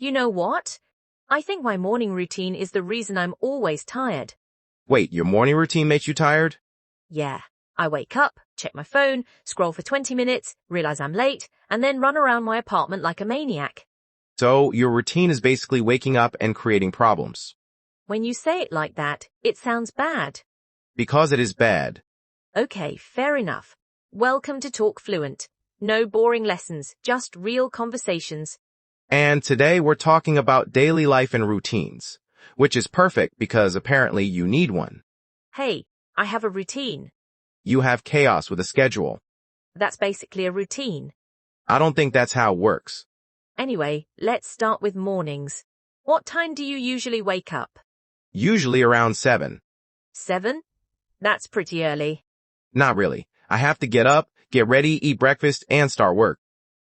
You know what? I think my morning routine is the reason I'm always tired. Wait, your morning routine makes you tired? Yeah, I wake up, check my phone, scroll for 20 minutes, realize I'm late, and then run around my apartment like a maniac. So your routine is basically waking up and creating problems. When you say it like that, it sounds bad. Because it is bad. Okay, fair enough. Welcome to Talk Fluent. No boring lessons, just real conversations. And today we're talking about daily life and routines, which is perfect because apparently you need one. Hey, I have a routine. You have chaos with a schedule. That's basically a routine. I don't think that's how it works. Anyway, let's start with mornings. What time do you usually wake up? Usually around 7. 7? That's pretty early. Not really. I have to get up, get ready, eat breakfast, and start work.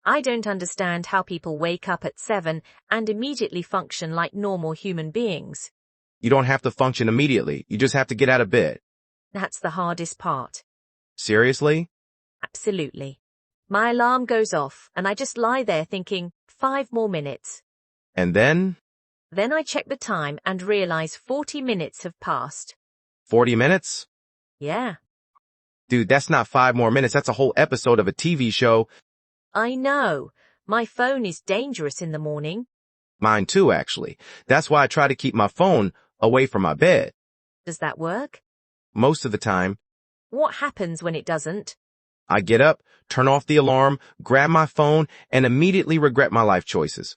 I don't understand how people wake up at 7 and immediately function like normal human beings. You don't have to function immediately. You just have to get out of bed. That's the hardest part. Seriously? Absolutely. My alarm goes off and I just lie there thinking, 5 more minutes. And then? Then I check the time and realize 40 minutes have passed. 40 minutes? Yeah. Dude, that's not 5 more minutes. That's a whole episode of a TV show. I know. My phone is dangerous in the morning. Mine too, actually. That's why I try to keep my phone away from my bed. Does that work? Most of the time. What happens when it doesn't? I get up, turn off the alarm, grab my phone, and immediately regret my life choices.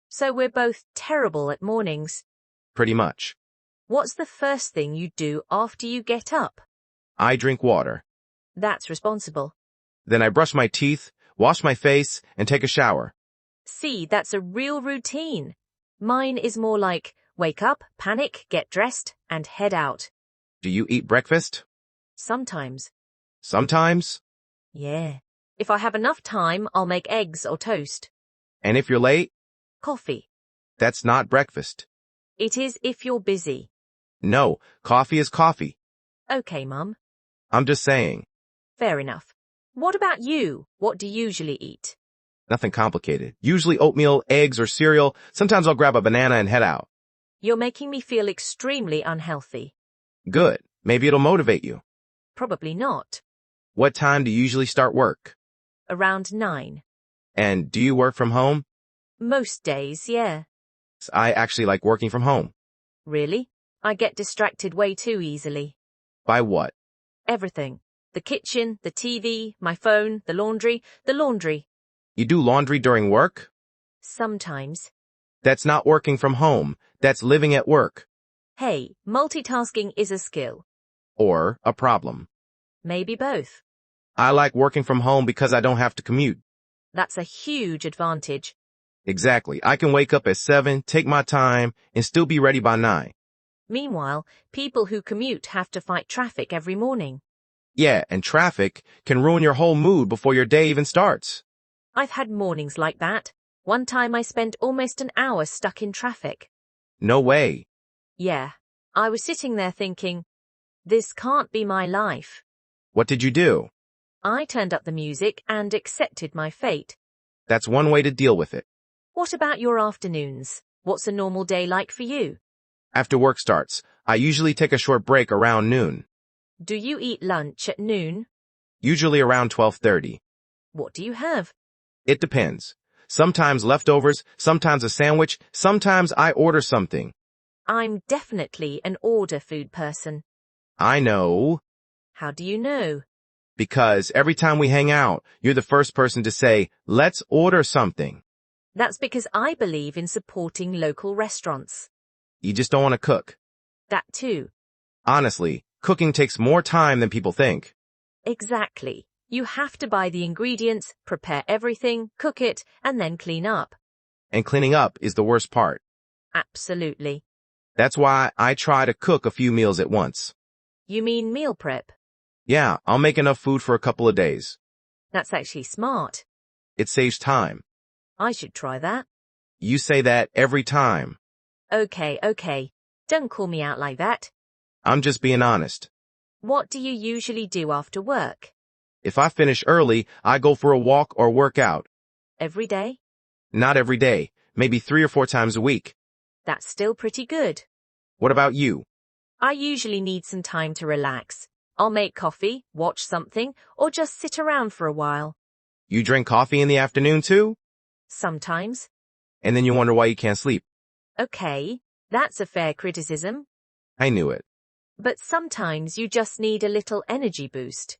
So we're both terrible at mornings. Pretty much. What's the first thing you do after you get up? I drink water. That's responsible. Then I brush my teeth, wash my face, and take a shower. See, that's a real routine. Mine is more like wake up, panic, get dressed, and head out. Do you eat breakfast? Sometimes. Sometimes? Yeah. If I have enough time, I'll make eggs or toast. And if you're late? Coffee. That's not breakfast. It is if you're busy. No, coffee is coffee. Okay, Mum. I'm just saying. Fair enough. What about you? What do you usually eat? Nothing complicated. Usually oatmeal, eggs, or cereal. Sometimes I'll grab a banana and head out. You're making me feel extremely unhealthy. Good. Maybe it'll motivate you. Probably not. What time do you usually start work? Around 9. And do you work from home? Most days, yeah. I actually like working from home. Really? I get distracted way too easily. By what? Everything. The kitchen, the TV, my phone, the laundry. You do laundry during work? Sometimes. That's not working from home. That's living at work. Hey, multitasking is a skill. Or a problem. Maybe both. I like working from home because I don't have to commute. That's a huge advantage. Exactly. I can wake up at 7, take my time, and still be ready by 9. Meanwhile, people who commute have to fight traffic every morning. Yeah, and traffic can ruin your whole mood before your day even starts. I've had mornings like that. One time I spent almost an hour stuck in traffic. No way. Yeah, I was sitting there thinking, this can't be my life. What did you do? I turned up the music and accepted my fate. That's one way to deal with it. What about your afternoons? What's a normal day like for you? After work starts, I usually take a short break around noon. Do you eat lunch at noon? Usually around 12:30. What do you have? It depends. Sometimes leftovers, sometimes a sandwich, sometimes I order something. I'm definitely an order food person. I know. How do you know? Because every time we hang out, you're the first person to say, let's order something. That's because I believe in supporting local restaurants. You just don't want to cook. That too. Honestly, cooking takes more time than people think. Exactly. You have to buy the ingredients, prepare everything, cook it, and then clean up. And cleaning up is the worst part. Absolutely. That's why I try to cook a few meals at once. You mean meal prep? Yeah, I'll make enough food for a couple of days. That's actually smart. It saves time. I should try that. You say that every time. Okay. Don't call me out like that. I'm just being honest. What do you usually do after work? If I finish early, I go for a walk or work out. Every day? Not every day. maybe 3 or 4 times a week. That's still pretty good. What about you? I usually need some time to relax. I'll make coffee, watch something, or just sit around for a while. You drink coffee in the afternoon too? Sometimes. And then you wonder why you can't sleep. Okay, that's a fair criticism. I knew it. But sometimes you just need a little energy boost.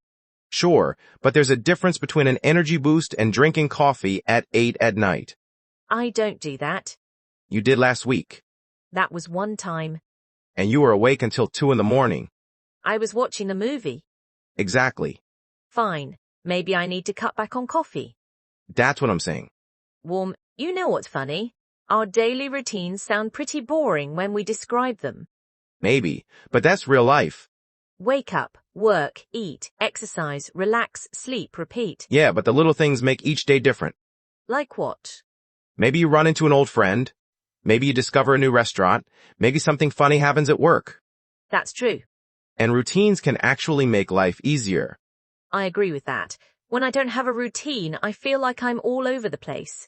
Sure, but there's a difference between an energy boost and drinking coffee at 8 at night. I don't do that. You did last week. That was one time. And you were awake until 2 in the morning. I was watching a movie. Exactly. Fine. Maybe I need to cut back on coffee. That's what I'm saying. Warm, you know what's funny? Our daily routines sound pretty boring when we describe them. Maybe, but that's real life. Wake up, work, eat, exercise, relax, sleep, repeat. Yeah, but the little things make each day different. Like what? Maybe you run into an old friend. Maybe you discover a new restaurant. Maybe something funny happens at work. That's true. And routines can actually make life easier. I agree with that. When I don't have a routine, I feel like I'm all over the place.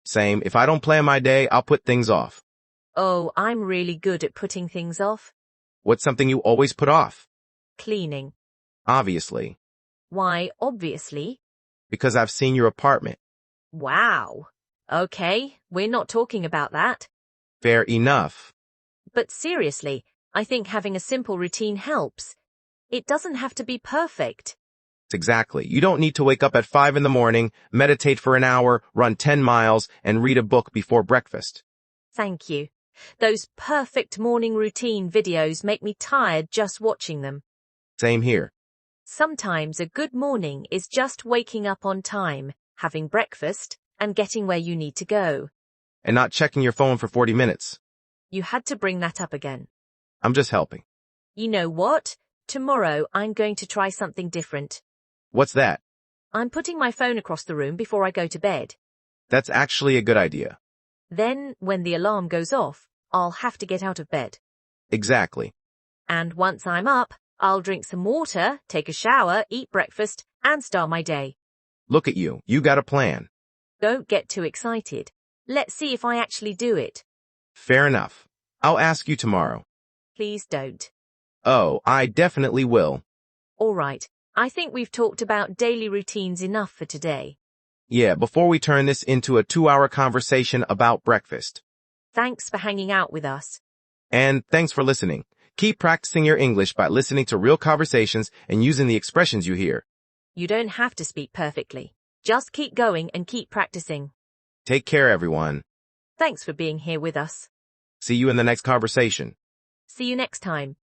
Same, if I don't plan my day, I'll put things off. Oh, I'm really good at putting things off. What's something you always put off? Cleaning. Obviously. Why, obviously? Because I've seen your apartment. Wow. Okay, we're not talking about that. Fair enough. But seriously, I think having a simple routine helps. It doesn't have to be perfect. Exactly. You don't need to wake up at 5 in the morning, meditate for an hour, run 10 miles, and read a book before breakfast. Thank you. Those perfect morning routine videos make me tired just watching them. Same here. Sometimes a good morning is just waking up on time, having breakfast, and getting where you need to go. And not checking your phone for 40 minutes. You had to bring that up again. I'm just helping. You know what? Tomorrow I'm going to try something different. What's that? I'm putting my phone across the room before I go to bed. That's actually a good idea. Then, when the alarm goes off, I'll have to get out of bed. Exactly. And once I'm up, I'll drink some water, take a shower, eat breakfast, and start my day. Look at you. You got a plan. Don't get too excited. Let's see if I actually do it. Fair enough. I'll ask you tomorrow. Please don't. Oh, I definitely will. All right. I think we've talked about daily routines enough for today. Yeah, before we turn this into a 2-hour conversation about breakfast. Thanks for hanging out with us. And thanks for listening. Keep practicing your English by listening to real conversations and using the expressions you hear. You don't have to speak perfectly. Just keep going and keep practicing. Take care, everyone. Thanks for being here with us. See you in the next conversation. See you next time.